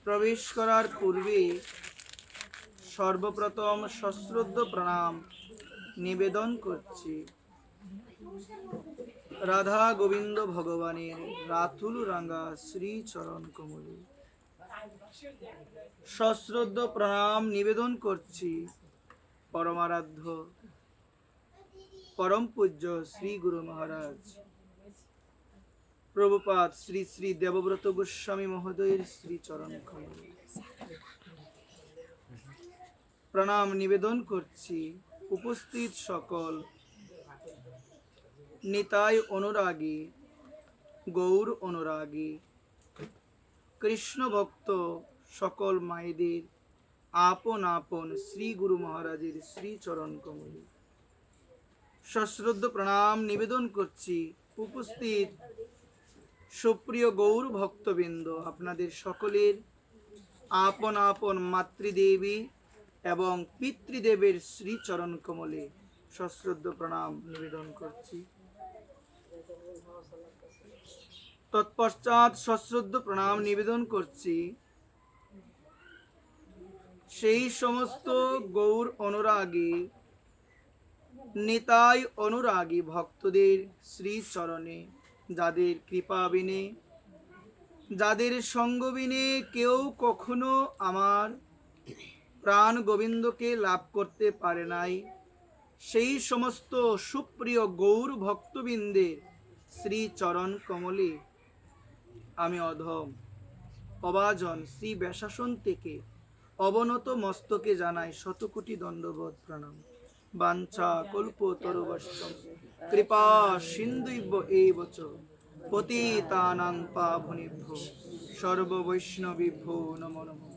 প্রবেশ করার পূর্বে সর্বপ্রথম সশ্রদ্ধ প্রণাম নিবেদন করছি রাধা গোবিন্দ ভগবানের রাতুল রাঙ্গা শ্রী চরণ কমলে। সশ্রদ্ধ প্রণাম নিবেদন করছি পরমারাধ্য পরম পূজ্য শ্রী গুরু মহারাজ প্রভুপাদ শ্রী শ্রী দেবব্রত গোস্বামী মহোদয়ের শ্রী চরণ কমলে। প্রণাম নিবেদন করছি উপস্থিত সকল নিতাই অনুরাগী, গৌর অনুরাগী, কৃষ্ণ ভক্ত সকল মায়েদের আপন আপন শ্রী গুরু মহারাজের শ্রী চরণ কমলে। সশ্রদ্ধ প্রণাম নিবেদন করছি উপস্থিত সুপ্রিয় গৌর ভক্তবৃন্দ, আপনাদের সকলের আপন আপন মাতৃদেবী এবং পিতৃদেবের শ্রী চরণ কমলে সশ্রদ্ধ প্রণাম নিবেদন করছি। তৎপশ্চাৎ সশ্রদ্ধ প্রণাম নিবেদন করছি সেই সমস্ত গৌর অনুরাগী, নিতাই অনুরাগী ভক্তদের শ্রী চরণে, যাদের কৃপা বিনে, যাদের সঙ্গ বিনে কেউ কখনো আমার প্রাণ গোবিন্দকে লাভ করতে পারে নাই, সেই সমস্ত সুপ্রিয় গৌর ভক্তবৃন্দের শ্রী চরণ কমলে আমি অধম অবাজন শ্রী ব্যাসাসন থেকে অবনত মস্তকে জানাই শতকোটি দণ্ডবোধ প্রণাম। বাঞ্ছা কল্পতরুবশ্য কৃপা সিন্ধুইব এব চ পতিতানাং পাবনেভ্যো সর্ববৈষ্ণবেভ্যো নমো নমঃ।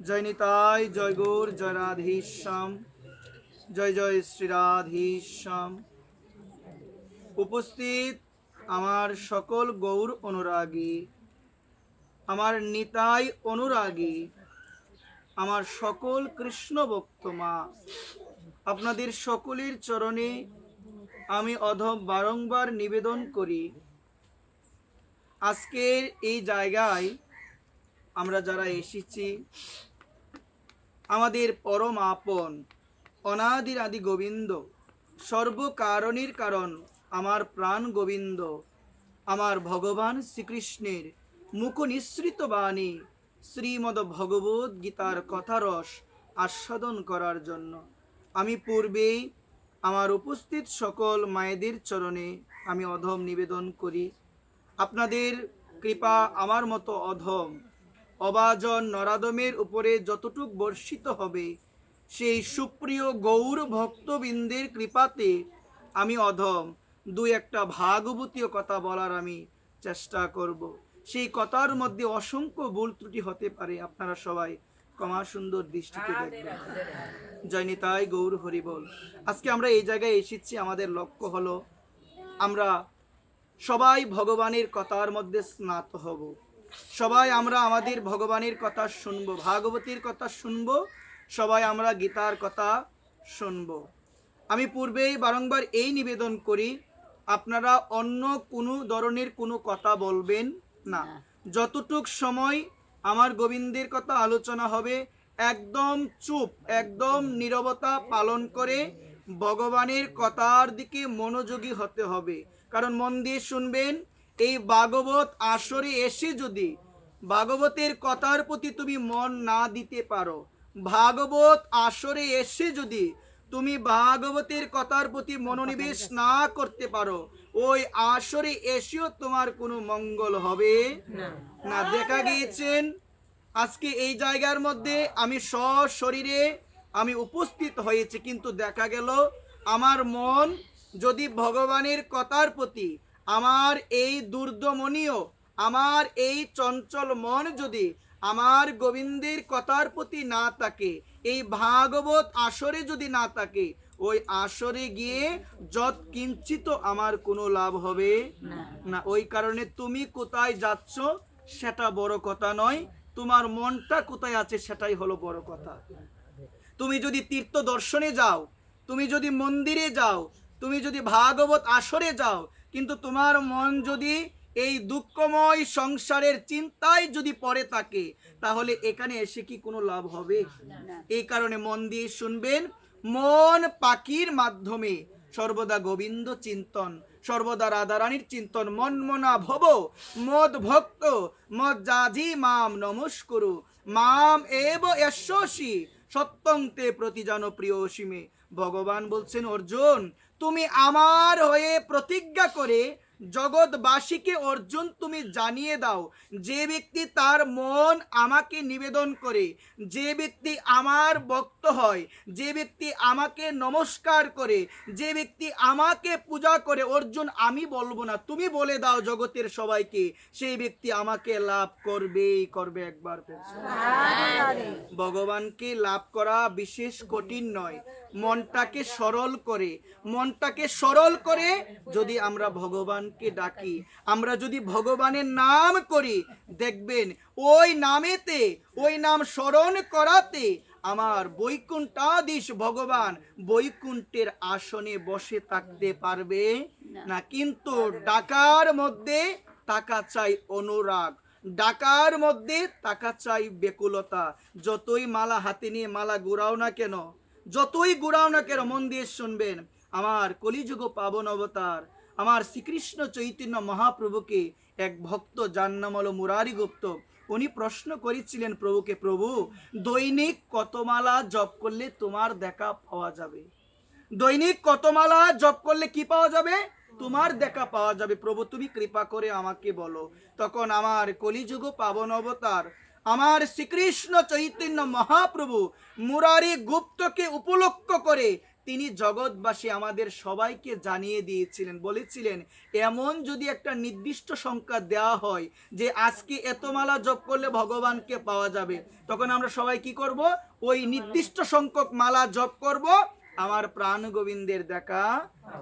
জয় নিতাই, জয় গৌর, জয় রাধেশ্যাম, জয় জয় শ্রী রাধেশ্যাম। উপস্থিত আমার সকল গৌর অনুরাগী, আমার নিতাই অনুরাগী, আমার সকল কৃষ্ণ ভক্ত মা, আপনাদের সকলের চরণে আমি অধম বারংবার নিবেদন করি, আজকের এই জায়গায় আমরা যারা এসেছি, আমাদের পরম আপন অনাদির আদি গোবিন্দ, সর্বকারণের কারণ আমার প্রাণ গোবিন্দ, আমার ভগবান শ্রীকৃষ্ণের মুখ নিঃসৃত বাণী শ্রীমদ ভগবত গীতার কথারস আস্বাদন করার জন্য আমি পূর্বেই আমার উপস্থিত সকল মায়েদের চরণে আমি অধম নিবেদন করি। আপনাদের কৃপা আমার মতো অধম অবাজন নরাদমের উপরে যতটুক বর্ষিত হবে, সেই সুপ্রিয় গৌর ভক্তবৃন্দের কৃপাতে আমি অধম দুই একটা ভাগবতীয় কথা বলার আমি চেষ্টা করব। সেই কথার মধ্যে অসংখ্য ভুল ত্রুটি হতে পারে, আপনারা সবাই ক্ষমা সুন্দর দৃষ্টিতে দেখবেন। জয় নিতাই গৌর হরিবল। আজকে আমরা এই জায়গায় এসেছি, আমাদের লক্ষ্য হলো আমরা সবাই ভগবানের কথার মধ্যে স্নাত হব, সবাই আমরা আমাদের ভগবানের কথা শুনব, ভাগবতীর কথা শুনব, সবাই আমরা গীতার কথা শুনব। আমি পূর্বেই বারংবার এই নিবেদন করি, আপনারা অন্য কোনো ধরনের কোনো কথা বলবেন না। যতটুক সময় আমার গোবিন্দের কথা আলোচনা হবে, একদম চুপ, একদম নীরবতা পালন করে ভগবানের কথার দিকে মনোযোগী হতে হবে। কারণ মন দিয়ে শুনবেন, এই ভাগবত আসরে এসে যদি ভাগবতের কথার প্রতি তুমি মন না দিতে পারো, ভাগবত আসরে এসে যদি তুমি ভাগবতের কথার প্রতি মনোনিবেশ না করতে পারো, ওই আসরে এসেও তোমার কোনো মঙ্গল হবে না। দেখা গিয়েছেন আজকে এই জায়গার মধ্যে আমি সশরীরে আমি উপস্থিত হয়েছি, কিন্তু দেখা গেল আমার মন যদি ভগবানের কথার প্রতি, আমার এই দুর্দমনীয়, আমার এই চঞ্চল মন যদি আমার গোবিন্দের কথার প্রতি না থাকে, এই ভাগবত আসরে যদি না থাকে, ওই আসরে গিয়ে যত কিঞ্চিত আমার কোনো লাভ হবে না। ওই কারণে তুমি কোথায় যাচ্ছ সেটা বড় কথা নয়, তোমার মনটা কোথায় আছে সেটাই হলো বড় কথা। তুমি যদি তীর্থ দর্শনে যাও, তুমি যদি মন্দিরে যাও, তুমি যদি ভাগবত আসরে যাও, কিন্তু তোমার মন যদি এই দুঃখময় সংসারের চিন্তায় যদি পড়ে থাকে, তাহলে এখানে এসে কি কোনো লাভ হবে? এই কারণে মন দিয়ে শুনবেন, মন পাখির মাধ্যমে সর্বদা গোবিন্দ চিন্তন, সর্বদা রাধারানীর চিন্তন। মন মনা ভব মদ ভক্ত মদ জাজি মাম নমস্কুরু মাম এব যশস্বী সত্যং তে প্রতিজান প্রিয়সীমে। ভগবান বলছেন, অর্জুন তুমি আমার হয়ে প্রতিজ্ঞা করে জগৎবাসীকে অর্জুন তুমি জানিয়ে দাও, যে ব্যক্তি তার মন আমাকে নিবেদন করে, যে ব্যক্তি আমার ভক্ত হয়, যে ব্যক্তি আমাকে নমস্কার করে, যে ব্যক্তি আমাকে পূজা করে, অর্জুন আমি বলবো না, তুমি বলে দাও জগতের সবাইকে, সেই ব্যক্তি আমাকে লাভ করবেই করবে। একবার ভগবানকে লাভ করা বিশেষ কঠিন নয়। মনটাকে সরল করে যদি আমরা ভগবানকে ডাকি, আমরা যদি ভগবানের নাম করি, দেখবেন ওই নামেতে, ওই নাম স্মরণ করাতে আমার বৈকুণ্ঠাধীশ ভগবান বৈকুণ্ঠের আসনে বসে থাকতে পারবে না। কিন্তু ডাকার মধ্যে টাকা চাই অনুরাগ, ডাকার মধ্যে টাকা চাই বেকুলতা। যতই মালা হাতে নিয়ে মালা ঘুরাও না কেন, যতই ঘুরাও না কেন, মন দিয়ে শুনবেন, আমার কলিযুগ পাবন অবতার আমার শ্রীকৃষ্ণ চৈতন্য মহাপ্রভুকে এক ভক্ত, যার নাম হলো মুরারি গুপ্ত, উনি প্রশ্ন করেছিলেন প্রভুকে, প্রভু দৈনিক কত মালা জপ করলে তোমার দেখা পাওয়া যাবে? দৈনিক কত মালা জপ করলে কি পাওয়া যাবে? তোমার দেখা পাওয়া যাবে। প্রভু তুমি কৃপা করে আমাকে বলো। তখন আমার কলিযুগ পাবন অবতার আমার শ্রীকৃষ্ণ চৈতন্য মহাপ্রভু মুরারি গুপ্তকে উপলক্ষ করে তিনি জগৎবাসী আমাদের সবাইকে জানিয়ে দিয়েছিলেন, বলেছিলেন এমন যদি একটা নির্দিষ্ট সংখ্যা দেওয়া হয় যে আজকে এত মালা জপ করলে ভগবানকে পাওয়া যাবে, তখন আমরা সবাই কি করব? ওই নির্দিষ্ট সংখ্যক মালা জপ করব, আমার প্রাণ গোবিন্দের দেখা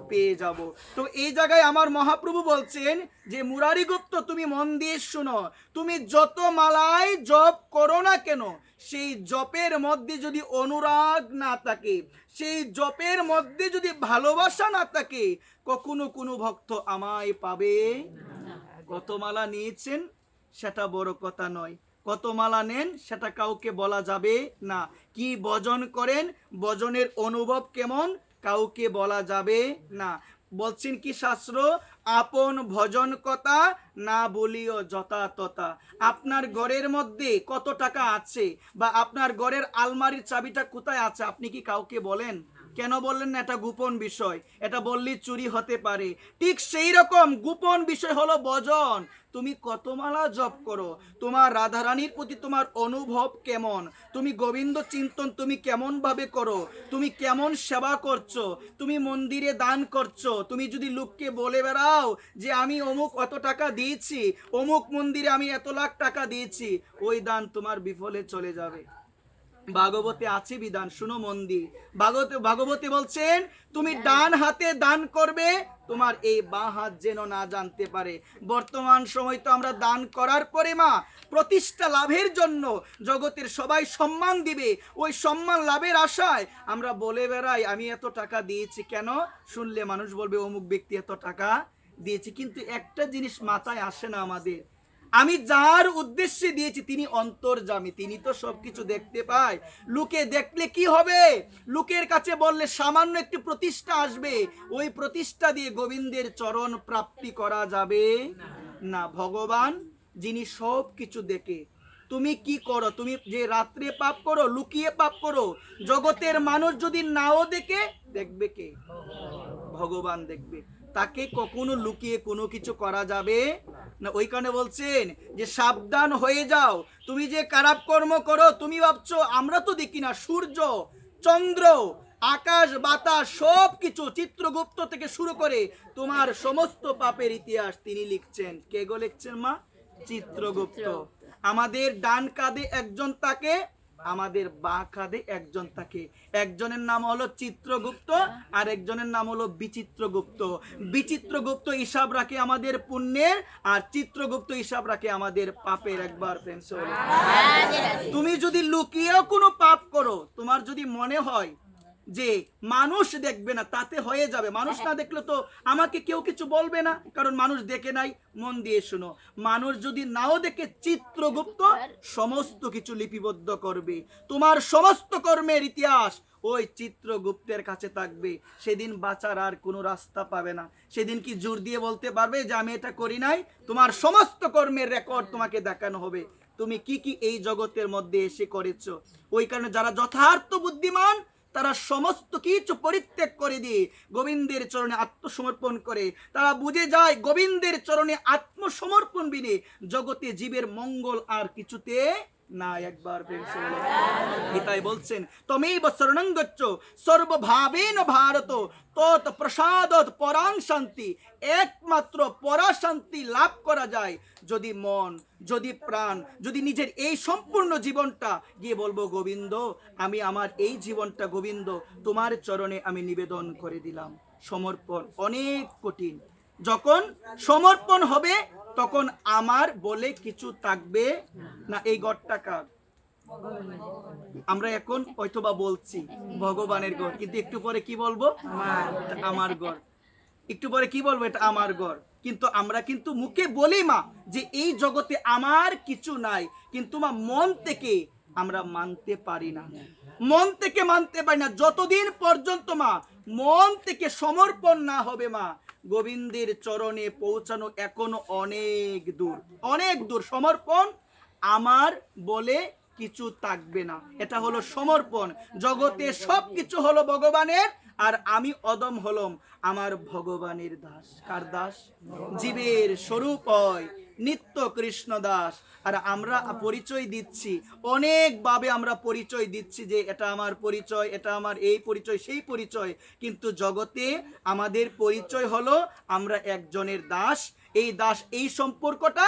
পেয়ে যাব। তো এই জায়গায় আমার মহাপ্রভু বলছেন যে মুরারি গুপ্ত তুমি মন দিয়ে শুনো, তুমি যত মালাই জপ করো না কেন, সেই জপের মধ্যে যদি অনুরাগ না থাকে, সেই জপের মধ্যে যদি ভালোবাসা না থাকে, কখনো কোনো ভক্ত আমায় পাবে। কত মালা নিয়েছেন সেটা বড় কথা নয়, কত মালা নেন সেটা কাউকে বলা যাবে না, কি ভজন করেন, ভজনের অনুভব কেমন, কাউকে বলা যাবে না। বলছেন কি শাস্ত্র, আপন ভজন কথা না বলিও যথা তথা। আপনার ঘরের মধ্যে কত টাকা আছে বা আপনার ঘরের আলমারির চাবিটা কোথায় আছে, আপনি কি কাউকে বলেন? কেন বললেন না? এটা গোপন বিষয়, এটা বললে চুরি হতে পারে। ঠিক সেই রকম গোপন বিষয় হলো ভজন। তুমি কত মালা জপ করো, তোমার রাধারানীর প্রতি তোমার অনুভব কেমন, তুমি গোবিন্দ চিন্তন তুমি কেমন ভাবে করো, তুমি কেমন সেবা করছো, তুমি মন্দিরে দান করছো, তুমি যদি লোককে বলে বেড়াও যে আমি অমুক অত টাকা দিয়েছি, অমুক মন্দিরে আমি এত লাখ টাকা দিয়েছি, ওই দান তোমার বিফলে চলে যাবে। ভাগবতে আছে বিধান, শুনো মন দিয়ে। ভাগবতে বলছেন তুমি ডান হাতে দান করবে, তোমার এই বাঁ হাত যেন না জানতে পারে। বর্তমান সময় তো আমরা দান করার পরে মা প্রতিষ্ঠা লাভের জন্য জগতের সবাই সম্মান দিবে, ওই সম্মান লাভের আশায় আমরা বলে বেড়াই আমি এত টাকা দিয়েছি। কেন? শুনলে মানুষ বলবে অমুক ব্যক্তি এত টাকা দিয়েছে। কিন্তু একটা জিনিস মাথায় আসে না আমাদের, আমি যার উদ্দেশ্যে দিয়েছি তিনি অন্তর্যামী, তিনি তো সবকিছু দেখতে পায়। লোকে দেখলে কি হবে? লোকের কাছে বললে সামান্য একটি প্রতিষ্ঠা আসবে, ওই প্রতিষ্ঠা দিয়ে গোবিন্দের চরণ প্রাপ্তি করা যাবে না। ভগবান যিনি সব কিছু দেখে, তুমি কি করো, তুমি যে রাত্রে পাপ করো, লুকিয়ে পাপ করো, জগতের মানুষ যদি নাও দেখে, দেখবে কে? ভগবান দেখবে। তাকে কখনো লুকিয়ে কোনো কিছু করা যাবে না। ওই কারণে বলছেন যে সাবধান হয়ে যাও, তুমি যে খারাপ কর্ম করো, তুমি ভাবছো আমরা তো দেখি না, সূর্য চন্দ্র আকাশ বাতাস সব কিছু, চিত্রগুপ্ত থেকে শুরু করে তোমার সমস্ত পাপের ইতিহাস তিনি লিখছেন। কে গো লিখছেন মা? চিত্রগুপ্ত। আমাদের ডান কাঁধে একজন থাকে, আমাদের বাঁ কাঁধে একজন থাকে। একজনের নাম হলো চিত্রগুপ্ত আর একজনের নাম হলো বিচিত্রগুপ্ত। বিচিত্রগুপ্ত হিসাব রাখে আমাদের পুণ্যের, আর চিত্রগুপ্ত হিসাব রাখে আমাদের পাপের। একবার তুমি যদি লুকিয়েও কোনো পাপ করো, তোমার যদি মনে হয় যে মানুষ দেখবে না, তাতে হয়ে যাবে। মানুষ না দেখলে তো আমাকে কেউ কিছু বলবে না, কারণ মানুষ দেখে নাই। মন দিয়ে শোনো, মানুষ যদি নাও দেখে, চিত্রগুপ্ত সমস্ত কিছু লিপিবদ্ধ করবে। তোমার সমস্ত কর্মের ইতিহাস ওই চিত্রগুপ্তের কাছে থাকবে। সেদিন বাঁচার আর কোনো রাস্তা পাবে না। সেদিন কি জোর দিয়ে বলতে পারবে যে আমি এটা করি নাই? তোমার সমস্ত কর্মের রেকর্ড তোমাকে দেখানো হবে, তুমি কি কি এই জগতের মধ্যে এসে করেছো। ওই কারণে যারা যথার্থ বুদ্ধিমান, তারা সমস্ত কিছু পরিত্যাগ করে দিয়ে গোবিন্দের চরণে আত্মসমর্পণ করে। তারা বুঝে যায় গোবিন্দের চরণে আত্মসমর্পণ বিনে জগতে জীবের মঙ্গল আর কিছুতে না। একবার গীতায় বলছেন, তমেব শরণং গচ্ছ সর্বভাবেন ভারত তৎ প্রসাদত পরাং শান্তি। একমাত্র পরা শান্তি লাভ করা যায় যদি মন, যদি প্রাণ, যদি নিজের এই সম্পূর্ণ জীবনটা গিয়ে বলবো, গোবিন্দ আমি আমার এই জীবনটা গোবিন্দ তোমার চরণে আমি নিবেদন করে দিলাম। সমর্পণ অনেক কঠিন। যখন সমর্পণ হবে তখন আমার বলে কিছু থাকবে না। এই গড়টা কার? আমরা এখন হয়তোবা বলছি ভগবানের গড়, কিন্তু একটু পরে কি বলবো? আমার গড়। একটু পরে কি বলবো? এটা আমার গড়। কিন্তু আমরা কিন্তু মুখে বলি মা যে এই জগতে আমার কিছু নাই, কিন্তু মা মন থেকে আমরা মানতে পারি না। মন থেকে মানতে পারি না যতদিন পর্যন্ত মা মন থেকে সমর্পণ না হবে। মা গোবিন্দের চরণে পৌঁছানো এখনো অনেক দূর, অনেক দূর। সমর্পণ আমার বলে কিছু থাকবে না, এটা হলো সমর্পণ। জগতে সব কিছু হলো ভগবানের, আর আমি অদম হলাম আমার ভগবানের দাস। কার দাস? জীবের স্বরূপ হয় নিত্য কৃষ্ণ দাস। আর আমরা পরিচয় দিচ্ছি অনেকভাবে, আমরা পরিচয় দিচ্ছি যে এটা আমার পরিচয়, এটা আমার এই পরিচয়, সেই পরিচয়। কিন্তু জগতে আমাদের পরিচয় হলো আমরা একজনের দাস। এই দাস, এই সম্পর্কটা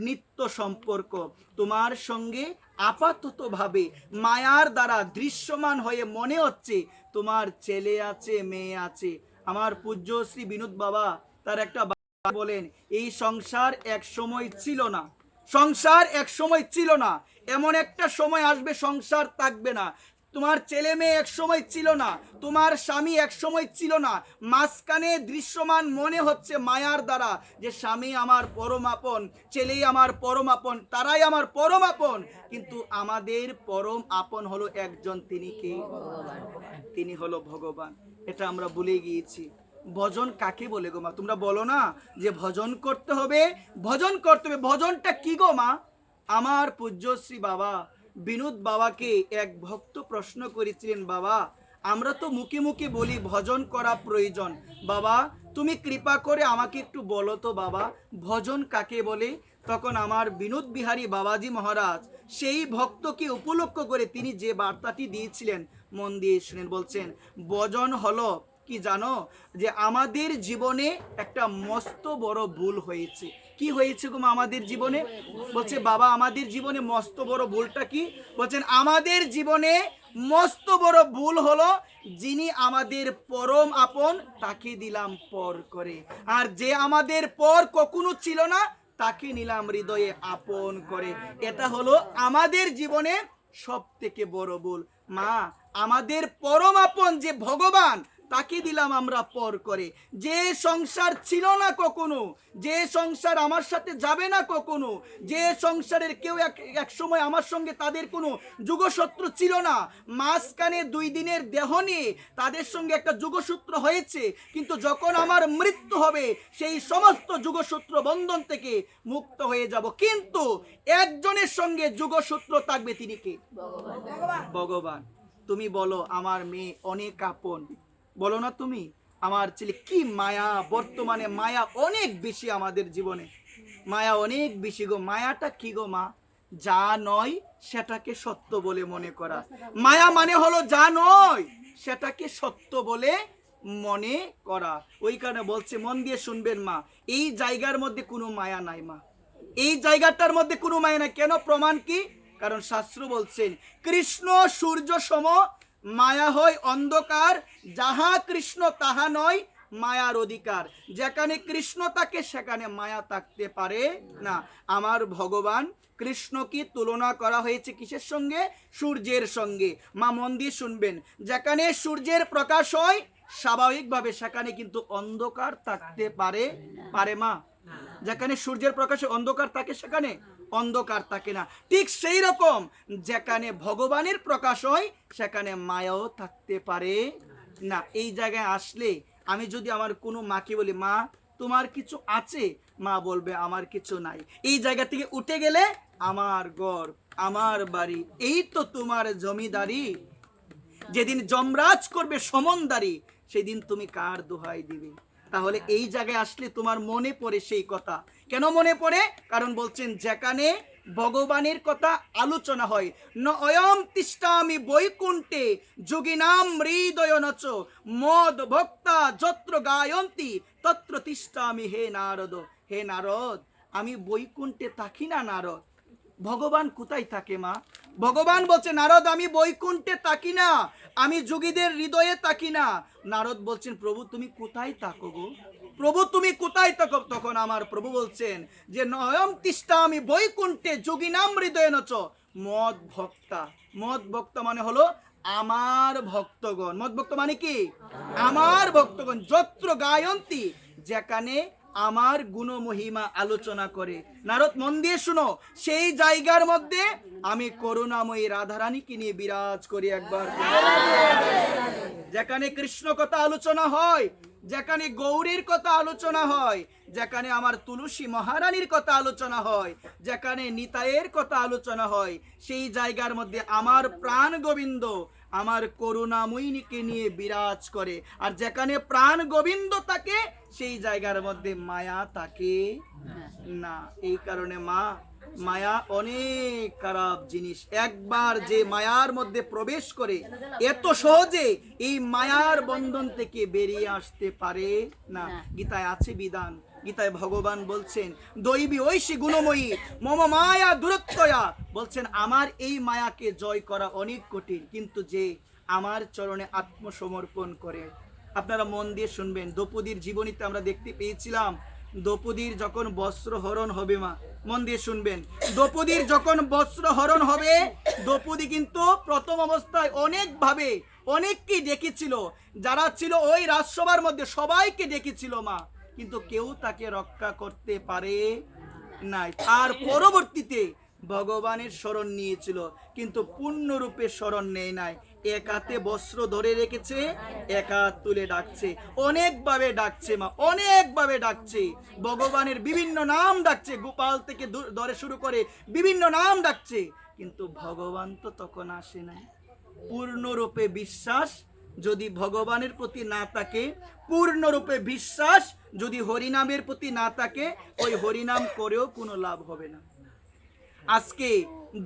নিত্য সম্পর্ক। তোমার সঙ্গে আপাতত ভাবে মায়ার দ্বারা দৃশ্যমান হয়ে মনে হচ্ছে তোমার ছেলে আছে, মেয়ে আছে। আমার পূজ্য শ্রী বিনোদ বাবা তার একটা বলেন, এই সংসার এক সময় ছিল না, সংসার এক সময় ছিল না, এমন একটা সময় আসবে সংসার থাকবে না। তোমার ছেলে মেয়ে এক সময় ছিল না, তোমার স্বামী এক সময় ছিল না। মাঝখানে দৃশ্যমান মনে হচ্ছে মায়ার দ্বারা যে স্বামী আমার পরম আপন, ছেলেই আমার পরম আপন, তারাই আমার পরম আপন। কিন্তু আমাদের পরম আপন হলো একজন, তিনি কে? তিনি হলো ভগবান। এটা আমরা ভুলে গিয়েছি। ভজন কাকে বলে গো মা? তোমরা বলো না যে ভজন করতে হবে, ভজন করতে হবে। ভজনটা কি গো মা? আমার পূজ্যশ্রী বাবা বিনোদ বাবাকে এক ভক্ত প্রশ্ন করেছিলেন, বাবা আমরা তো মুখে মুখে বলি ভজন করা প্রয়োজন, বাবা তুমি কৃপা করে আমাকে একটু বলো তো বাবা ভজন কাকে বলে। তখন আমার বিনোদ বিহারী বাবাজি মহারাজ সেই ভক্তকে উপলক্ষ করে তিনি যে বার্তাটি দিয়েছিলেন মন দিয়ে শুনেন। বলছেন, ভজন হলো কি জানো? যে আমাদের জীবনে একটা মস্ত বড় ভুল হয়েছে। কি হয়েছে গো আমাদের জীবনে? বলছে, বাবা আমাদের জীবনে মস্ত বড় ভুলটা কি? বলছেন, আমাদের জীবনে মস্ত বড় ভুল হলো যিনি আমাদের পরম আপন তাকে দিলাম পর করে, আর যে আমাদের পর কখনো ছিল না তাকে নিলাম হৃদয়ে আপন করে। এটা হলো আমাদের জীবনে সব থেকে বড় ভুল। মা আমাদের পরম আপন যে ভগবান তাকে দিলাম আমরা পর করে। যে সংসার ছিল না কখনো, যে সংসার আমার সাথে যাবে না কখনো, যে সংসারের কেউ এক সময় আমার সঙ্গে তাদের কোনো যুগসূত্র ছিল না, মাঝখানে 2 দিনের দেহ নিয়ে তাদের সঙ্গে একটা যুগসূত্র হয়েছে, কিন্তু যখন আমার মৃত্যু হবে সেই সমস্ত যুগসূত্র বন্ধন থেকে মুক্ত হয়ে যাব। কিন্তু একজনের সঙ্গে যুগসূত্র থাকবে, তিনি কে? ভগবান। তুমি বলো আমার মেয়ে অনেক আপন, বলো না তুমি আমার ছেলে কি মায়া। বর্তমানে মায়া অনেক বেশি আমাদের জীবনে, মায়া অনেক বেশি গো। মায়াটা কি গো মা? যা নয় সেটাকে সত্য বলে মনে করা। মায়া মানে হলো যা নয় সেটাকে সত্য বলে মনে করা। ওই কারণে বলছে, মন দিয়ে শুনবেন মা, এই জায়গার মধ্যে কোনো মায়া নাই মা, এই জায়গাটার মধ্যে কোনো মায়া নাই। কেন? প্রমাণ কি? কারণ শাস্ত্র বলছেন, কৃষ্ণ সূর্য সম, মায়া হয় অন্ধকার, যাহা কৃষ্ণ তাহা নয় মায়ার অধিকার। যেখানে কৃষ্ণ থাকে সেখানে মায়া থাকতে পারে না। আমার ভগবান কৃষ্ণকে তুলনা করা হয়েছে কিসের সঙ্গে? সূর্যের সঙ্গে। মা মন দিয়ে শুনবেন, যেখানে সূর্যের প্রকাশ হয় স্বাভাবিকভাবে সেখানে কিন্তু অন্ধকার থাকতে পারে মা? যেখানে সূর্যের প্রকাশে অন্ধকার থাকে সেখানে অন্ধকার থাকে না। ঠিক সেই রকম যেখানে ভগবানের প্রকাশ হয় সেখানে মায়াও থাকতে পারে না। এই জায়গায় আসলে আমি যদি আমার কোনো মাকে বলি, মা তোমার কিছু আছে, মা বলবে আমার কিছু নাই। এই জায়গা থেকে উঠে গেলে আমার ঘর, আমার বাড়ি, এই তো তোমার জমিদারি। যেদিন যমরাজ করবে সমনদারি, সেদিন তুমি কার দোহাই দিবে? তাহলে এই জায়গায় আসলে তোমার মনে পড়ে সেই কথা। কেন মনে পড়ে? কারণ বলছেন যেখানে ভগবানের কথা আলোচনা হয়, ন অয়ম তিষ্ঠামি বৈকুণ্ঠে যোগিনাম হৃদয় নচ মদ ভক্তা যত্র গায়ন্তি তত্র তিষ্ঠামি হে নারদ। হে নারদ, আমি বৈকুণ্ঠে থাকি না নারদ। ভগবান কোথায় থাকে মা? ভগবান বলছে, নারদ আমি বৈকুণ্ঠে থাকি না, আমি যোগীদের হৃদয়ে থাকি না। নারদ বলছেন, প্রভু তুমি কোথায় থাকো গো? প্রভু তুমি কোথায় থাকো? তখন আমার প্রভু বলছেন যে নয়ম তিষ্ঠামি বৈকুণ্ঠে যোগিনাম হৃদয়ে নচ মদ ভক্তা। মদ ভক্তা মানে হলো আমার ভক্তগণ। মদ ভক্ত মানে কি? আমার ভক্তগণ। যত্র গায়ন্তি, যেখানে আমার গুণমহিমা আলোচনা করে। নারদ মন দিয়ে শুনো, সেই জায়গার মধ্যে আমি করুণাময়ী রাধারানীকে নিয়ে বিরাজ করি একবার। যেখানে কৃষ্ণ কথা আলোচনা হয়, যেখানে গৌরীর কথা আলোচনা হয়, যেখানে আমার তুলসী মহারানীর কথা আলোচনা হয়, যেখানে নিতাইয়ের কথা আলোচনা হয়, সেই জায়গার মধ্যে আমার প্রাণ গোবিন্দ আমার করুণাময়ীকে নিয়ে বিরাজ করে। আর যেখানে প্রাণ গোবিন্দ থাকে সেই জায়গার মধ্যে মায়া থাকে না। এই কারণে মা, মায়া অনেক খারাপ জিনিস। একবার যে মায়ার মধ্যে প্রবেশ করে এত সহজে এই মায়ার বন্ধন থেকে বেরিয়ে আসতে পারে না। গীতায় আছে বিধান, গীতায় ভগবান বলছেন দৈবী ঐশী গুণময়ী মম মায়া দূরত্বয়া, বলছেন আমার এই মায়াকে জয় করা অনেক কঠিন, কিন্তু যে আমার চরণে আত্মসমর্পণ করে। আপনারা মন দিয়ে শুনবেন, দ্রৌপদীর জীবনীতে আমরা দেখতে পেয়েছিলাম দ্রৌপদীর যখন বস্ত্র হরণ হবে, মা মন দিয়ে শুনবেন, দ্রৌপদীর যখন বস্ত্র হরণ হবে, দ্রৌপদী কিন্তু প্রথম অবস্থায় অনেকভাবে অনেককে ডেকেছিল, যারা ছিল ওই রাজসভার মধ্যে সবাইকে ডেকেছিল মা, কিন্তু কেউ তাকে রক্ষা করতে পারে নাই। আর পরবর্তীতে ভগবানের শরণ নিয়েছিল, কিন্তু পূর্ণরূপে শরণ নেয় নাই। এক হাতে বস্ত্র ধরে রেখেছে, এক হাত তুলে ডাকছে, অনেকভাবে ডাকছে মা, অনেকভাবে ডাকছে, ভগবানের বিভিন্ন নাম ডাকছে, গোপাল থেকে ধরে শুরু করে বিভিন্ন নাম ডাকছে, কিন্তু ভগবান তো তখন আসে নাই। পূর্ণরূপে বিশ্বাস যদি ভগবানের প্রতি না থাকে, পূর্ণরূপে বিশ্বাস যদি হরিনামের প্রতি না থাকে, ওই হরিনাম করেও কোনো লাভ হবে না। আজকে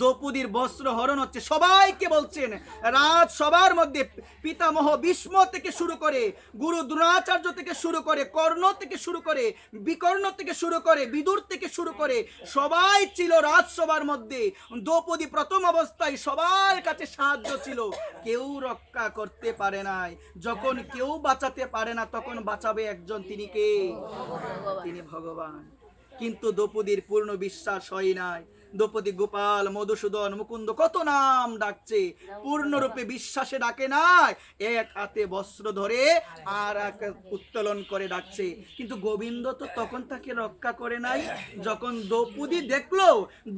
দ্রৌপদীর বস্ত্র হরণ হচ্ছে, সবাইকে বলছেন রাজ সবার মধ্যে পিতামহ ভীষ্ম থেকে শুরু করে, গুরু দ্রোণাচার্য থেকে শুরু করে, কর্ণ থেকে শুরু করে, বিকর্ণ থেকে শুরু করে, বিদুর থেকে শুরু করে, সবাই ছিল রাজসভার মধ্যে। দ্রৌপদী প্রথম অবস্থায় সবার কাছে সাহায্য ছিল, কেউ রক্ষা করতে পারে নাই। যখন কেউ বাঁচাতে পারে না, তখন বাঁচাবে একজন, তিনি কে? তিনি ভগবান। কিন্তু দ্রৌপদীর পূর্ণ বিশ্বাস হয় নাই। দ্রৌপদী গোপাল, মধুসূদন, মুকুন্দ কত নাম ডাকছে, পূর্ণরূপে বিশ্বাসে ডাকে নাই। এক হাতে বস্ত্র ধরে আর এক উত্তোলন করে ডাকছে, কিন্তু গোবিন্দ তো তখন তাকে রক্ষা করে নাই। যখন দ্রৌপদী দেখলো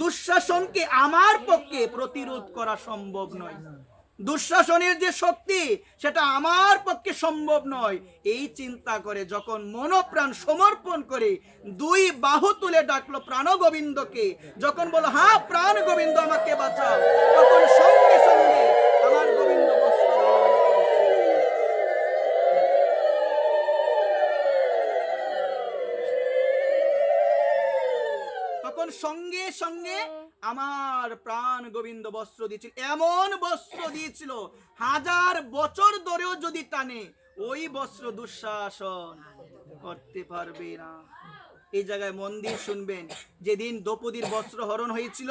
দুঃশাসনকে আমার পক্ষে প্রতিরোধ করা সম্ভব নয়, দুঃশাসনের যে শক্তি সেটা আমার পক্ষে সম্ভব নয়, এই চিন্তা করে যখন মনপ্রাণ সমর্পণ করে দুই বাহু তুলে ডাকলো প্রাণ গোবিন্দকে, যখন বলো হ্যাঁ প্রাণ গোবিন্দ আমাকে বাঁচাও, তখন সঙ্গে সঙ্গে আমার গোবিন্দ বস্ত্র ধারণ করেছে। তখন সঙ্গে সঙ্গে আমার প্রাণ গোবিন্দ বস্ত্র দিয়েছিল, এমন বস্ত্র দিয়েছিল 1000 বছর ধরেও যদি টানে ওই বস্ত্র দুঃশাসন করতে পারবে না। এই জায়গায় মন দিয়ে শুনবেন, যেদিন দ্রৌপদীর বস্ত্র হরণ হয়েছিল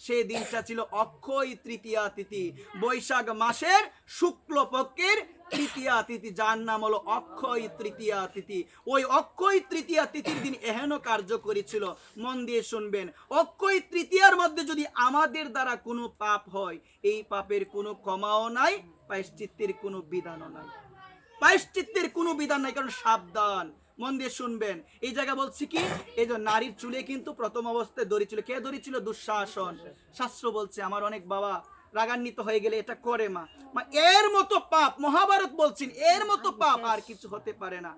সেই দিনটা ছিল অক্ষয় তৃতীয়া তিথি, বৈশাখ মাসের শুক্লপক্ষের তৃতীয়া তিথি, যার নাম হলো অক্ষয় তৃতীয়া তিথি। ওই অক্ষয় তৃতীয়া তিথির দিন এহেন কার্য করেছিল। মন দিয়ে শুনবেন, অক্ষয় তৃতীয়ার মধ্যে যদি আমাদের দ্বারা কোনো পাপ হয়, এই পাপের কোনো ক্ষমাও নাই, প্রায়শ্চিত্তের কোনো বিধানও নাই, প্রায়শ্চিত্তের কোনো বিধান নাই। কারণ সাবধান, মন দিয়ে শুনবেন, এই জায়গা বলছি কি, এই যে নারীর চুলে কিন্তু প্রথম অবস্থায় দড়ি ছিল। কে দড়ি ছিল? দুঃশাসন। শাস্ত্র বলছে, আমার অনেক বাবা রাগান্বিত হয়ে গেলে এটা করে মা, এর মতো পাপ, মহাভারত বলছেন, এর মতো পাপ আর কিছু হতে পারে না।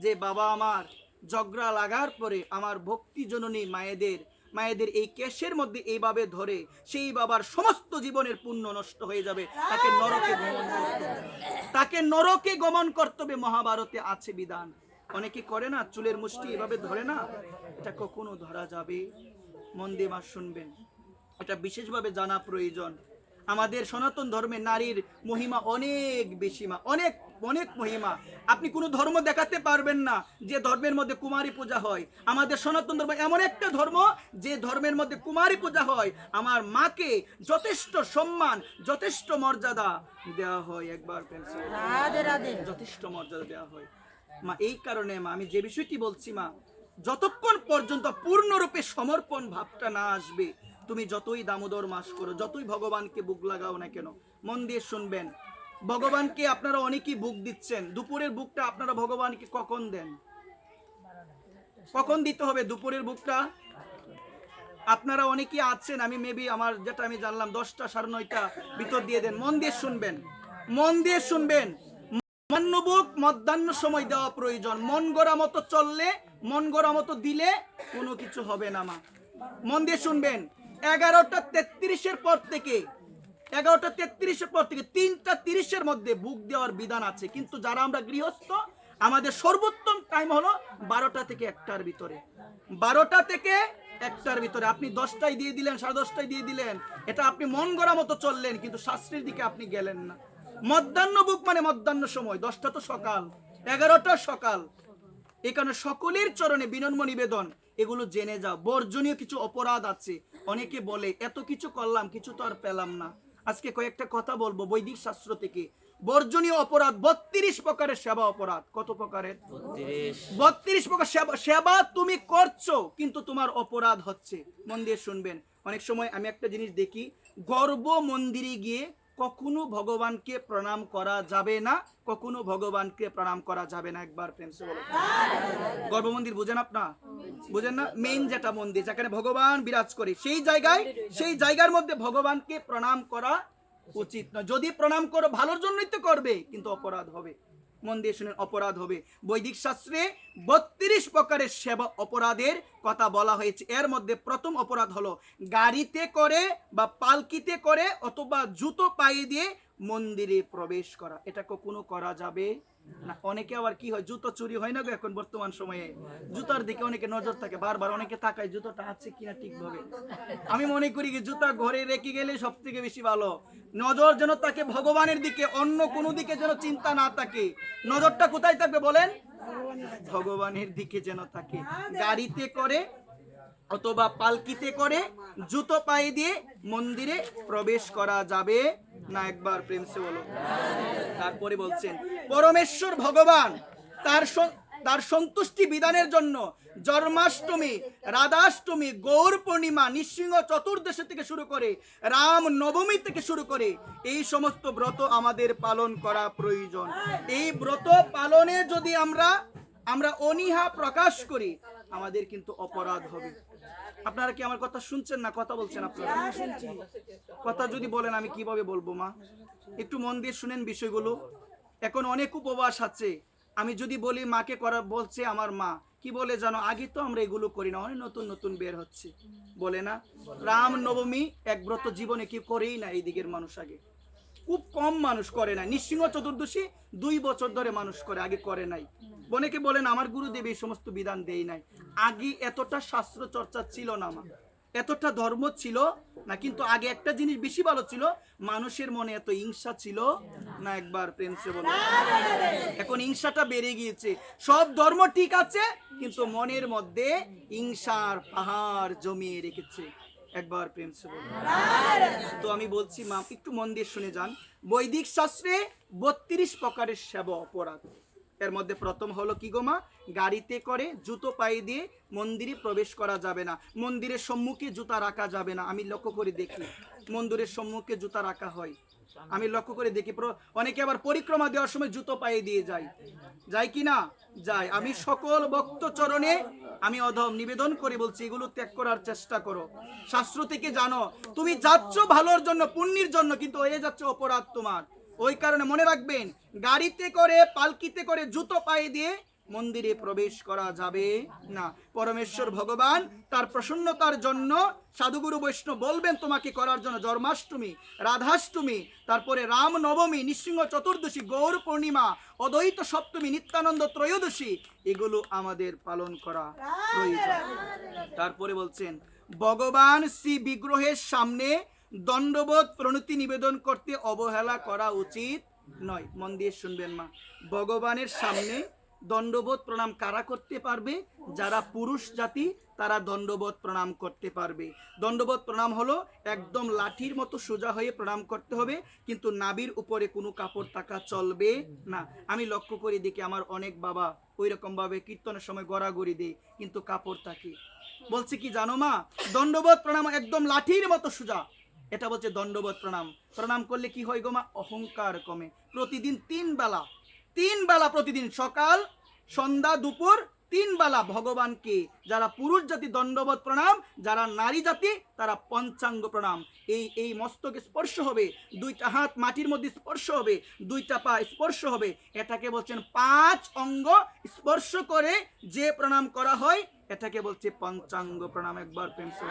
যে বাবা আমার ঝগড়া লাগার পরে আমার ভক্তি জননী মায়েদের এই কেশের মধ্যে এইভাবে ধরে, সেই বাবার সমস্ত জীবনের পুণ্য নষ্ট হয়ে যাবে, তাকে নরকে গমন করতে হবে, তাকে নরকে গমন করতে হবে। মহাভারতে আছে বিধান। অনেকে করে না, চুলের মুষ্টি এভাবে ধরে না, এটা কখনো ধরা যাবে? মন দিয়ে মা শুনবেন, এটা বিশেষভাবে জানা প্রয়োজন। আমাদের সনাতন ধর্মে নারীর মহিমা অনেক বেশি মা, অনেক অনেক মহিমা। আপনি কোনো ধর্ম দেখাতে পারবেন না যে ধর্মের মধ্যে কুমারী পূজা হয়। আমাদের সনাতন ধর্ম এমন একটা ধর্ম যে ধর্মের মধ্যে কুমারী পূজা হয়, আমার মাকে যথেষ্ট সম্মান, যথেষ্ট মর্যাদা দেওয়া হয়। একবার যথেষ্ট মর্যাদা দেওয়া হয় মা। এই কারণে মা, আমি যে বিষয়টি বলছি মা, যতক্ষণ পর্যন্ত পূর্ণরূপে সমর্পণ ভাবটা না আসবে, তুমি যতই দামোদর মাস করো, যতই ভগবানকে বুক লাগাও না কেন, মন দিয়ে শুনবেন, ভগবানকে আপনারা অনেকেই বুক দিচ্ছেন। দুপুরের বুকটা আপনারা ভগবানকে কখন দেন? কখন দিতে হবে দুপুরের বুকটা? আপনারা অনেকেই আছেন, আমি মেবি আমার যেটা আমি জানলাম 10টা 9:30 ভিতর দিয়ে দেন। মন দিয়ে শুনবেন, মন দিয়ে শুনবেন, মন্নবুক মধ্যাহ্ন সময় দেওয়া প্রয়োজন। মন গড়া মতো চললে, মন গড়া মতো দিলে কোনো কিছু হবে না মা। মন দিয়ে শুনবেন, 11:33 পর থেকে 3টা 30-এর মধ্যে বুক দেওয়ার বিধান আছে। কিন্তু যারা আমরা গৃহস্থ, আমাদের সর্বোত্তম টাইম হলো 12টা থেকে 1টার ভিতরে। 12টা থেকে 1টার ভিতরে। আপনি 10টায় দিয়ে দিলেন, 10:30টায় দিয়ে দিলেন, এটা আপনি মন গড়া মতো চললেন, কিন্তু শাস্ত্রের দিকে আপনি গেলেন না। মধ্যাহ্ন বুক মানে মধ্যাহ্ন সময়, 10টা তো সকাল, 11টা সকাল। এই কারণে সকলের চরণে বিনম্র নিবেদন, এগুলো জেনে যাও। বর্জনীয় কিছু অপরাধ আছে। অনেকে বলে এত কিছু করলাম, কিছু তো আর পেলাম না। আজকে কয়েকটা কথা বলবো বৈদিক শাস্ত্র থেকে। বর্জনীয় অপরাধ 32 প্রকারের সেবা অপরাধ। কত প্রকারের? 32 প্রকার সেবা তুমি করছো, কিন্তু তোমার অপরাধ হচ্ছে। মন দিয়ে শুনবেন, অনেক সময় আমি একটা জিনিস দেখি, গর্ভ মন্দিরে গিয়ে কখনো ভগবানকে প্রণাম করা যাবে না, কখনো ভগবানকে প্রণাম করা যাবে না। একবার প্রেম সে বলো। গর্ভ মন্দির বুঝেন আপনার? বুঝেন না? মেইন যেটা মন্দির, যেখানে ভগবান বিরাজ করে, সেই জায়গার মধ্যে ভগবানকে প্রণাম করা উচিত নয়। যদি প্রণাম করো ভালোর জন্যই তো করবে, কিন্তু অপরাধ হবে। মন দিয়ে শুনেন, অপরাধ হবে। বৈদিক শাস্ত্রে 32 প্রকারের সেবা অপরাধের কথা বলা হয়েছে। এর মধ্যে প্রথম অপরাধ হলো গাড়িতে করে বা পালকিতে করে অথবা জুতো পায়ে দিয়ে মন্দিরে প্রবেশ করা। এটা কখনো করা যাবে না। অনেকে আবার কি হয়, জুতো চুরি হয় না গো এখন বর্তমান সময়ে, জুতার দিকে অনেকে নজর থাকে, বারবার অনেকে তাকায় জুতোটা আছে কিনা ঠিকভাবে। আমি মনে করি কি, জুতা ঘরে রেখে গেলে সব থেকে বেশি ভালো। নজর যেন থাকে ভগবানের দিকে, অন্য কোনো দিকে যেন চিন্তা না থাকে। নজরটা কোথায় থাকবে বলেন? ভগবানের দিকে যেন থাকে। গাড়িতে করে অথবা পালকিতে করে জুতো পায়ে দিয়ে মন্দিরে প্রবেশ করা যাবে না। একবার প্রেম সে বলো। তারপরে বলছেন, পরমেশ্বর ভগবান তার সন্তুষ্টি বিধানের জন্য জন্মাষ্টমী, রাধাষ্টমী, গৌর পূর্ণিমা, নৃসিংহ চতুর্দশী থেকে শুরু করে রাম নবমী থেকে শুরু করে এই সমস্ত ব্রত আমাদের পালন করা প্রয়োজন। এই ব্রত পালনে যদি আমরা অনীহা প্রকাশ করি, আমাদের কিন্তু অপরাধ হবে। আপনারা কি আমার কথা শুনছেন না কথা বলছেন? আপনারা কথা যদি বলেন আমি কিভাবে বলবো মা? একটু মন দিয়ে শুনেন বিষয়গুলো। এখন অনেক উপবাস আছে। আমি যদি বলি মাকে করা বলছে আমার মা, কি বলে জানো, আগে তো আমরা এগুলো করি না, অনেক নতুন নতুন বের হচ্ছে বলে না। রাম নবমী এক ব্রত জীবনে কি করেই না এই দিকের মানুষ, আগে খুব কম মানুষ করে না। নৃসিংহ চতুর্দশী 2 বছর ধরে মানুষ করে, আগে করে নাই। অনেকে বলেন আমার গুরুদেব এই সমস্ত বিধান দেই নাই। আগে এতটা শাস্ত্র চর্চা ছিল না মা, এতটা ধর্ম ছিল না। কিন্তু আগে একটা জিনিস বেশি ভালো ছিল, মানুষের মনে এত হিংসা ছিল না। একবার প্রেম সে বলো। এখন হিংসাটা বেড়ে গিয়েছে। সব ধর্ম ঠিক আছে, কিন্তু মনের মধ্যে হিংসার পাহাড় জমিয়ে রেখেছে। একবার প্রেম সে বলুন। তো আমি বলছি মা, একটু মন দিয়ে শুনে যান। বৈদিক শাস্ত্রে 32 প্রকারের সেবা অপরাধ। এর মধ্যে প্রথম হলো কি গো মা? গাড়িতে করে জুতো পায়ে দিয়ে মন্দিরে প্রবেশ করা যাবে না, মন্দিরের সম্মুখে জুতা রাখা যাবে না। আমি লক্ষ্য করে দেখি মন্দিরের সম্মুখে জুতা রাখা হয়, আমি লক্ষ্য করে দেখি। অনেকে আবার পরিক্রমা দেওয়ার সময় জুতো পায়ে দিয়ে যায় কি না? যায়। আমি সকল ভক্ত চরণে আমি অধম নিবেদন করে বলছি, এগুলো ত্যাগ করার চেষ্টা করো। শাস্ত্র থেকে জানো তুমি যাচ্ছ ভালোর জন্য, পুণ্যের জন্য, কিন্তু হয়ে যাচ্ছে অপরাধ তোমার। ওই কারণে মনে রাখবেন, গাড়িতে করে পালকিতে করে জুতো পায়ে দিয়ে মন্দিরে প্রবেশ করা যাবে না। পরমেশ্বর ভগবান তার প্রসন্নতার জন্য সাধুগুরু বৈষ্ণব বলবেন তোমাকে করার জন্য জন্মাষ্টমী, রাধাষ্টমী, তারপরে রাম নবমী, নৃসিংহ চতুর্দশী, গৌর পূর্ণিমা, অদ্বৈত সপ্তমী, নিত্যানন্দ ত্রয়োদশী, এগুলো আমাদের পালন করা প্রয়োজন। তারপরে বলছেন ভগবান শ্রী বিগ্রহের সামনে দণ্ডবোধ প্রণতি নিবেদন করতে অবহেলা করা উচিত নয়। মন দিয়ে শুনবেন মা, ভগবানের সামনে দণ্ডবোধ প্রণাম কারা করতে পারবে? যারা পুরুষ জাতি তারা দণ্ডবোধ প্রণাম করতে পারবে। দণ্ডবোধ প্রণাম হলো একদম লাঠির মতো সোজা হয়ে প্রণাম করতে হবে, কিন্তু নাভির উপরে কোনো কাপড় থাকা চলবে না। আমি লক্ষ্য করে দেখি আমার অনেক বাবা ওই রকম ভাবে কীর্তনের সময় গড়াগড়ি দেয়, কিন্তু কাপড় থাকে। বলছে কি জানো মা? দণ্ডবোধ প্রণাম একদম লাঠির মতো সোজা, এটা বলছে দণ্ডবোধ প্রণাম। প্রণাম করলে কি হয় গো মা? অহংকার কমে। প্রতিদিন 3 বেলা প্রতিদিন সকাল সন্ধ্যা দুপুর 3 বেলা ভগবানকে যারা পুরুষ জাতি দণ্ডবোধ প্রণাম, যারা নারী জাতি তারা পঞ্চাঙ্গ প্রণাম। এই মস্তকে স্পর্শ হবে, 2টা হাত মাটির মধ্যে স্পর্শ হবে, 2টা পা স্পর্শ হবে, এটাকে বলছেন 5 অঙ্গ স্পর্শ করে যে প্রণাম করা হয় এটাকে বলছে পঞ্চাঙ্গ প্রণাম। একবার প্রেম সে।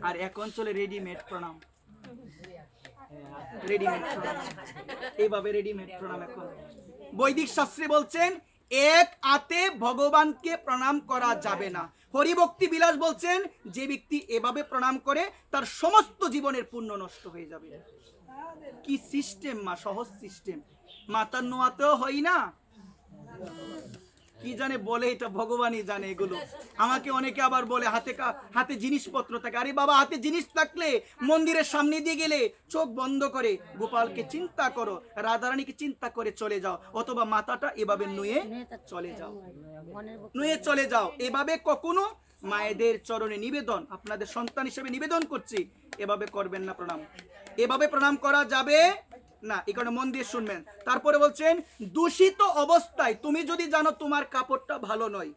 আর এখন চলে রেডিমেড প্রণাম, রেডিমেড প্রণাম, এইভাবে রেডিমেড প্রণাম। এখন বৈদিক শাস্ত্রে বলছেন এক হাতে ভগবানকে প্রণাম করা যাবে না। হরিভক্তি বিলাস বলছেন যে ব্যক্তি এভাবে প্রণাম করে তার সমস্ত জীবনের পুণ্য নষ্ট হয়ে যাবে। কি সিস্টেম মা, সহজ সিস্টেম। মাতার নোয়াতেও হয় না, কি জানে বলে, এটা ভগবানই জানে। এগুলো আমাকে অনেকে আবার বলে হাতে জিনিসপত্র থাকে। আরে বাবা, হাতে জিনিস থাকলে মন্দিরের সামনে দিয়ে গেলে চোখ বন্ধ করে গোপালকে চিন্তা করো, রাধারানীকে চিন্তা করে চলে যাও, অথবা মাথাটা এভাবে নুয়ে চলে যাও। এভাবে কখনো মায়েদের চরণে নিবেদন, আপনাদের সন্তান হিসেবে নিবেদন করছি, এভাবে করবেন না প্রণাম। এভাবে প্রণাম করা যাবে না, এই কারণে মন দিয়ে শুনবেন। তারপরে বলছেন দূষিত অবস্থায়, তুমি যদি জানো তোমার কাপড়টা ভালো নয়,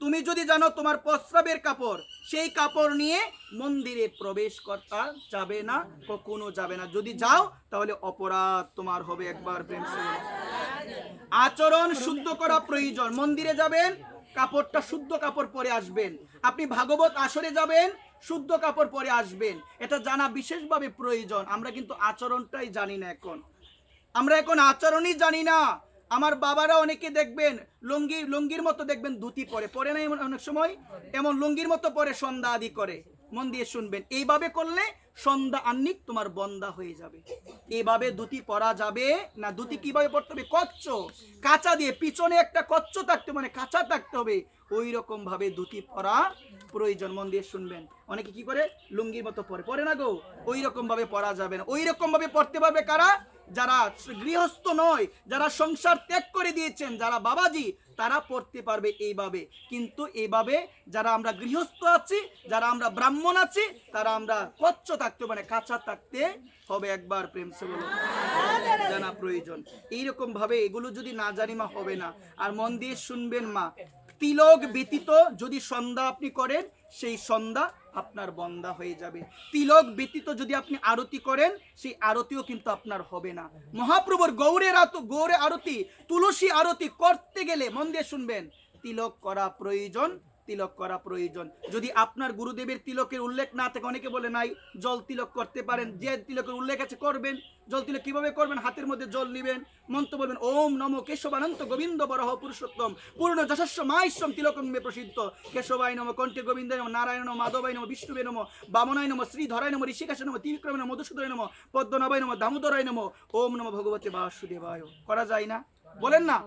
তুমি যদি জানো তোমার প্রস্রাবের কাপড়, সেই কাপড় নিয়ে মন্দিরে প্রবেশ করতে যাবে না, কখনো যাবে না। যদি যাও তাহলে অপরাধ তোমার হবে। একবার প্রেম সে। আচরণ শুদ্ধ করা প্রয়োজন। মন্দিরে যাবেন, কাপড়টা শুদ্ধ কাপড় পরে আসবেন। আপনি ভাগবত আসরে যাবেন, শুদ্ধ কাপড় পরে আসবেন। এটা জানা বিশেষভাবে প্রয়োজন। আমরা কিন্তু আচরণটাই জানি না। আমরা এখন আচরণই জানি না। আমার বাবারা অনেকে দেখবেন লুঙ্গির মতো দেখবেন ধুতি পরে না, অনেক সময় এমন লুঙ্গির মতো পরে সন্ধ্যা আদি করে। মন দিয়ে শুনবেন, এইভাবে করলে সন্ধ্যা আন্নিক তোমার বন্ধা হয়ে যাবে। এইভাবে ধুতি পরা যাবে না। ধুতি কিভাবে পরতে হবে? কচ্চ কাঁচা দিয়ে, পিছনে একটা কচ্চ থাকতে মানে কাঁচা থাকতে হবে, ওই রকম ভাবে ধুতি পরা প্রয়োজন। মন দিয়ে শুনবেন, অনেকে কি করে লুঙ্গির মতো পরে না গো, ওই রকম ভাবে পরা যাবে না। ওই রকম ভাবে পড়তে পারবে কারা? যারা গৃহস্থ নয়, যারা সংসার ত্যাগ করে দিয়েছেন, যারা বাবাজি, তারা পড়তে পারবে এইভাবে। কিন্তু এইভাবে যারা আমরা গৃহস্থ আছি, যারা আমরা ব্রাহ্মণ আছি, তারা আমরা কচ্চ থাকতে মানে কাঁচা থাকতে হবে। একবার প্রেম সে বলো, জানা প্রয়োজন। এইরকম ভাবে এগুলো যদি না জানি মা হবে না। আর মন দিয়ে শুনবেন মা, তিলক ব্যতীত যদি সন্ধ্যা আপনি করেন, সেই সন্ধ্যা আপনার বন্ধা হয়ে যাবে। তিলক ব্যতীত যদি আপনি আরতি করেন, সেই আরতিও কিন্তু আপনার হবে না। মহাপ্রভুর গৌরে আরতি, তুলসী আরতি করতে গেলে মন দিয়ে শুনবেন, তিলক করা প্রয়োজন, তিলক করা প্রয়োজন। যদি আপনার গুরুদেবের তিলকের উল্লেখ না থাকে, অনেকে বলে নাই, জল তিলক করতে পারেন। যে তিলকের উল্লেখ আছে করবেন। জল তিলক কিভাবে করবেন? হাতের মধ্যে জল নেবেন, মন্ত্র বলবেন, ওম নমো কেশবানন্ত গোবিন্দ বরহ পুরুষোত্তম পূর্ণ যশস্ব মাইশ্বম তিলকম্বে প্রসিদ্ধ কেশবায় নমো কণ্ঠে গোবিন্দায় নমো নারায়ণ নমো মাধবায় নমো বিষ্ণুবে নমো বামনায় নমো শ্রীধরায় নমো ঋষিকেশ নমো ত্রিবিক্রমে নমো মধুসূদনায় নমো পদ্মনাভায় নমো দামোদরায় নমো ওম নমো ভগবতে বাসুদেবায়। করা যায় না? বলেন না।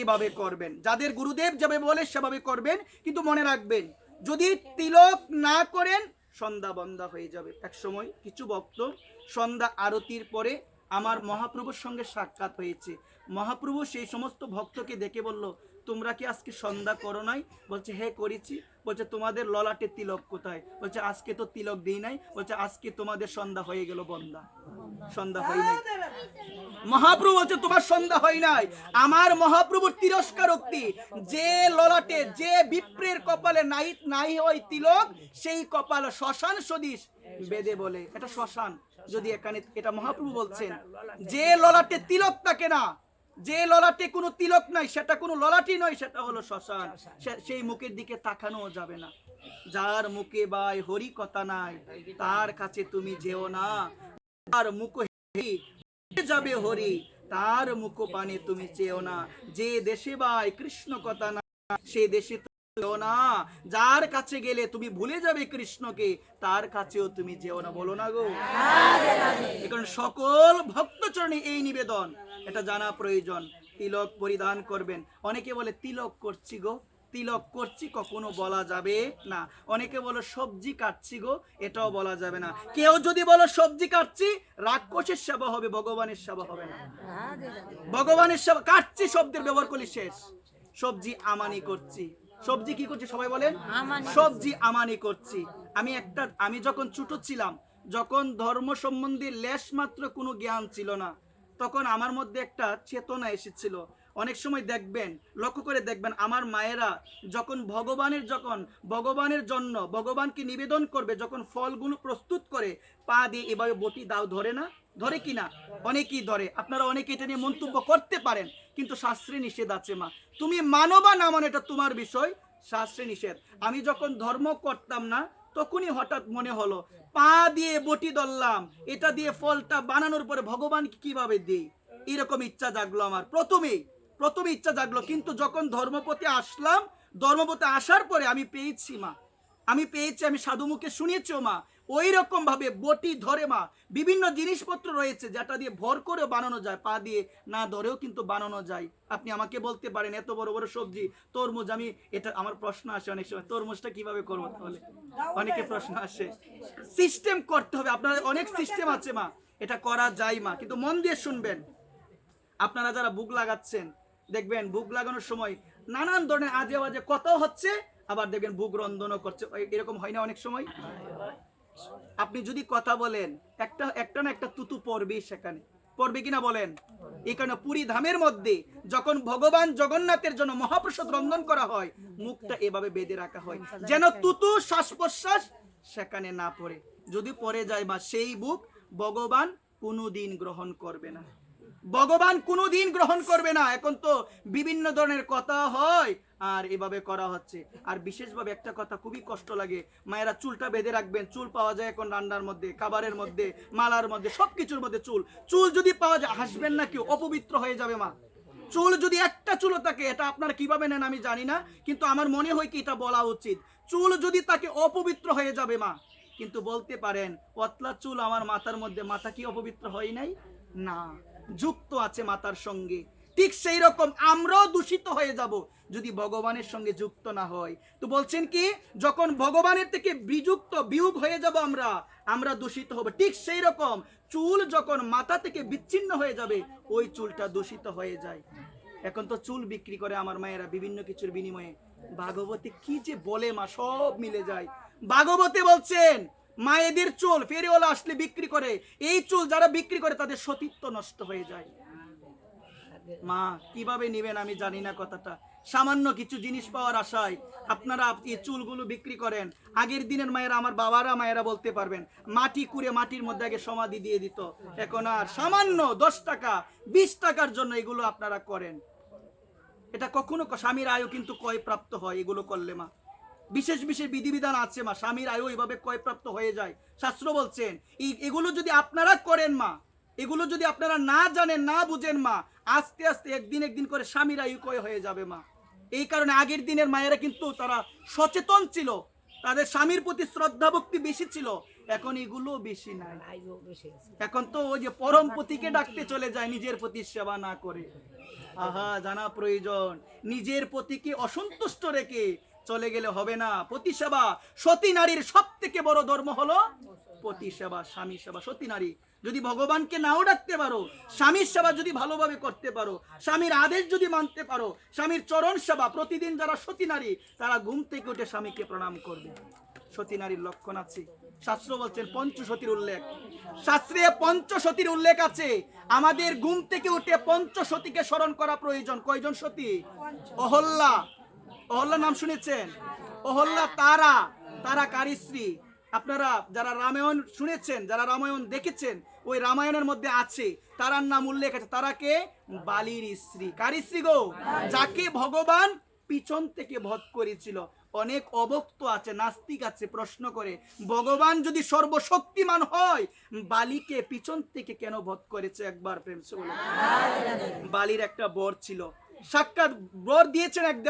এভাবে করবেন। যাদের গুরুদেব যেভাবে বলে সেভাবে করবেন, কিন্তু মনে রাখবেন যদি তিলক না করেন সন্ধ্যা বন্ধা হয়ে যাবে। এক সময় কিছু ভক্ত সন্ধ্যা আরতির পরে আমার মহাপ্রভুর সঙ্গে সাক্ষাৎ হয়েছে। মহাপ্রভু সেই সমস্ত ভক্তকে দেখে বলল, তোমরা কি আজকে সন্ধ্যা করো নাই? বলছে হ্যাঁ করেছি। বলছে তোমাদের ললাটে তিলক কোথায়? বলছে আজকে তো তিলক দিই নাই। বলছে আজকে তোমাদের সন্ধ্যা হয়ে গেল বন্ধা, সন্ধ্যা হয় নাই। মহাপ্রভু বলছে তোমার সন্ধ্যা হয় নাই। আমার মহাপ্রভুর তিরস্কারোক্তি, যে ললাটে যে বিপ্রের কপালে নাই নাই হয় তিলক, সেই কপাল শ্মশান সদৃশ বেদে বলে। এটা শ্মশান, যদি এখানে এটা মহাপ্রভু বলছেন, যে ললাটে তিলক থাকে না, যে ললাটে কোনো তিলক নাই, সেটা কোনো ললাটই নয়, সেটা হলো শ্মশান। সেই মুখের দিকে তাকানো যাবে না। যার মুখে ভাই হরি কথা নাই, তার কাছে তুমি যেও না। তার মুখ যাবে হরি, তার মুখ পানে তুমি চেও না। যে দেশে ভাই কৃষ্ণ কথা না, সে দেশে যেও না। যার কাছে গেলে তুমি ভুলে যাবে কৃষ্ণকে, তার কাছেও তুমি যেও না। বলো না গো। এখন সকল ভক্তচরণে এই নিবেদন, এটা জানা প্রয়োজন। তিলক পরিধান করবেন। অনেকে বলে তিলক করছি গো, তিলক করছি, কখনো বলা যাবে না। অনেকে বলো সবজি কাটছি গো, এটাও বলা যাবে না। কেউ যদি বলো সবজি কাটছি, রাক্ষসের সেবা হবে, ভগবানের সেবা হবে না। ভগবানের সেবা, কাটছি শব্দের ব্যবহার করলে শেষ। সবজি আমানি করছি, সবজি কি করছি সবাই বলেন? সবজি আমানি করছি। আমি যখন ছোট ছিলাম, যখন ধর্ম সম্বন্ধে লেশ মাত্র কোনো জ্ঞান ছিল না, তখন আমার মধ্যে একটা চেতনা এসেছিল। অনেক সময় দেখবেন, লক্ষ্য করে দেখবেন, আমার মায়েরা যখন ভগবানের জন্য ভগবানকে নিবেদন করবে, যখন ফলগুলো প্রস্তুত করে পা দিয়ে এভাবে বটি দাও ধরে না, ধরে কি না? অনেকেই ধরে। আপনারা অনেকে এটা নিয়ে মন্তব্য করতে পারেন, কিন্তু শাস্ত্রে নিষেধ আছে মা। তুমি মানো বা না মানো এটা তোমার বিষয়, শাস্ত্রে নিষেধ। আমি যখন ধর্ম করতাম না, তখনই হঠাৎ মনে হলো পা দিয়ে বটি ধরলাম, এটা দিয়ে ফলটা বানানোর পরে ভগবানকে কিভাবে দিই, এরকম ইচ্ছা জাগলো আমার। প্রথমে ইচ্ছা জাগলো। কিন্তু যখন ধর্মপথে আসলাম, ধর্মপথে আসার পরে আমি পেয়েছি মা, আমি সাধু মুখে শুনেছিও মা, ওই রকম ভাবে বটি ধরে মা। বিভিন্ন জিনিসপত্র রয়েছে যেটা দিয়ে ভর করে বানানো যায়, পা দিয়ে না ধরেও কিন্তু বানানো যায়। আপনি আমাকে বলতে পারেন এত বড় বড় সবজি, তরমুজ, আমি এটা আমার প্রশ্ন আসে অনেক সময়, তরমুজটা কিভাবে করবো? তাহলে অনেকে প্রশ্ন আসে, সিস্টেম করতে হবে। আপনার অনেক সিস্টেম আছে মা, এটা করা যায় মা, কিন্তু মন দিয়ে শুনবেন। আপনারা যারা বুক লাগাচ্ছেন, দেখবেন বুক লাগানোর সময় নানান ধরনের আজে বাজে কথাও হচ্ছে, আবার দেখবেন বুক রন্ধনও করছে। এরকম হয় না অনেক সময়? আপনি যদি কথা বলেন, একটা না একটা তুতু পড়বে, সেখানে পড়বে কিনা বলেন? এই কারণে পুরী ধামের মধ্যে যখন ভগবান জগন্নাথের জন্য মহাপ্রসাদ রন্ধন করা হয়, মুখটা এভাবে বেঁধে রাখা হয়, যেন তুতু শ্বাস প্রশ্বাস সেখানে না পড়ে। যদি পড়ে যায় বা সেই বুক ভগবান কোনোদিন গ্রহণ করবে না, ভগবান কোনোদিন গ্রহণ করবে না। এখন তো বিভিন্ন ধরনের কথা হয়, আর এভাবে করা হচ্ছে। আর বিশেষভাবে একটা কথা খুবই কষ্ট লাগে, মায়েরা চুলটা বেঁধে রাখবেন। চুল পাওয়া যায় এখন রান্নার মধ্যে, খাবারের মধ্যে, মালার মধ্যে, সবকিছুর মধ্যে চুল যদি পাওয়া যায়, হাসবেন না কেউ, অপবিত্র হয়ে যাবে মা। চুল যদি একটা চুলও থাকে, এটা আপনারা কিভাবে নেন আমি জানি না, কিন্তু আমার মনে হয় কি এটা বলা উচিত। চুল যদি তাকে, অপবিত্র হয়ে যাবে মা। কিন্তু বলতে পারেন পতলা চুল আমার মাথার মধ্যে, মাথা কি অপবিত্র হয় নাই? না, যুক্ত আছে মাতার সঙ্গে। ঠিক সেই রকম আমরাও দূষিত হয়ে যাব যদি ভগবানের সঙ্গে যুক্ত না হয়। তো বলছেন কি, যখন ভগবানের থেকে বিয়োগ হয়ে যাব আমরা দূষিত হব। ঠিক সেই রকম চুল যখন মাথা থেকে বিচ্ছিন্ন হয়ে যাবে, ওই চুলটা দূষিত হয়ে যায়। এখন তো চুল বিক্রি করে আমার মায়েরা বিভিন্ন কিছুর বিনিময়ে। ভাগবতে কি যে বলে মা, সব মিলে যায়। ভাগবতে বলছেন মায়েদের চুল ফেরিওয়ালা আসলে বিক্রি করে, এই চুল যারা বিক্রি করে তাদের সতীত্ব নষ্ট হয়ে যায়। মা কিভাবে নিবেন আমি জানি না কথাটা। সামান্য কিছু জিনিস পাওয়ার আশায় আপনারা এই চুলগুলো বিক্রি করেন। আগের দিনের মায়েরা, আমার বাবারা মায়েরা বলতে পারবেন, মাটি কুড়ে মাটির মধ্যে আগে সমাধি দিয়ে দিত। এখন আর সামান্য 10 টাকা 20 টাকার জন্য এগুলো আপনারা করেন। এটা কখনো স্বামীর আয়ু কিন্তু ক্ষয়প্রাপ্ত হয় এগুলো করলে মা। বিশেষ বিশেষ বিধিবিধান আছে মা, স্বামীর আয়ু এইভাবে ক্ষয়প্রাপ্ত হয়ে যায়। শাস্ত্র বলছেন এগুলো যদি আপনারা করেন মা, এগুলো যদি আপনারা না জানেন না বুঝেন মা, আস্তে আস্তে একদিন করে স্বামীর আয়ু ক্ষয় হয়ে যাবে মা। এই কারণে আগের দিনের মায়েরা কিন্তু তারা সচেতন ছিল, তাদের স্বামীর প্রতি শ্রদ্ধা ভক্তি বেশি ছিল। এখন এগুলো বেশি নাই। আইও বেশি আছে। এখন তো ওই যে পরম পতিকে ডাকতে চলে যায় নিজের পতির সেবা না করে। আহা, জানা প্রয়োজন। নিজের পতিকে অসন্তুষ্ট রেখে চলে গেলে হবে না। পতি সেবা, সতী নারীর সব থেকে বড় ধর্ম হলো পতি সেবা, স্বামী সেবা। সতী নারী যদি ভগবানকে নাও ডাকতে পারো, স্বামীর সেবা যদি ভালোভাবে করতে পারো, স্বামীর আদেশ যদি মানতে পারো, স্বামীর চরণ সেবা প্রতিদিন যারা সতী নারী তারা ঘুম থেকে উঠে স্বামীকে প্রণাম করবে। সতী নারীর লক্ষণ আছে। শাস্ত্র বলছেন পঞ্চসতীর উল্লেখ, শাস্ত্রে পঞ্চসতীর উল্লেখ আছে। আমাদের ঘুম থেকে উঠে পঞ্চসতীকে স্মরণ করা প্রয়োজন। কয়জন সতী? অহল্যা, অহল্যা নাম শুনেছেন? অহল্যা তারা, তারা কারি স্ত্রী। আপনারা যারা রামায়ণ শুনেছেন, যারা রামায়ণ দেখেছেন, ওই রামায়ণের মধ্যে আছে তারার নাম উল্লেখ আছে। তারাকে বালির স্ত্রী। কারি স্ত্রী গো? যাকে ভগবান পিছন থেকে বধ করেছিল। অনেক অভক্ত আছে, নাস্তিক আছে, প্রশ্ন করে ভগবান যদি সর্বশক্তিমান হয় বালিকে পিছন থেকে কেন বধ করেছে? একবার প্রেম সে বলে। বালির একটা বর ছিল, সাক্ষাৎ বর দিয়েছেন এক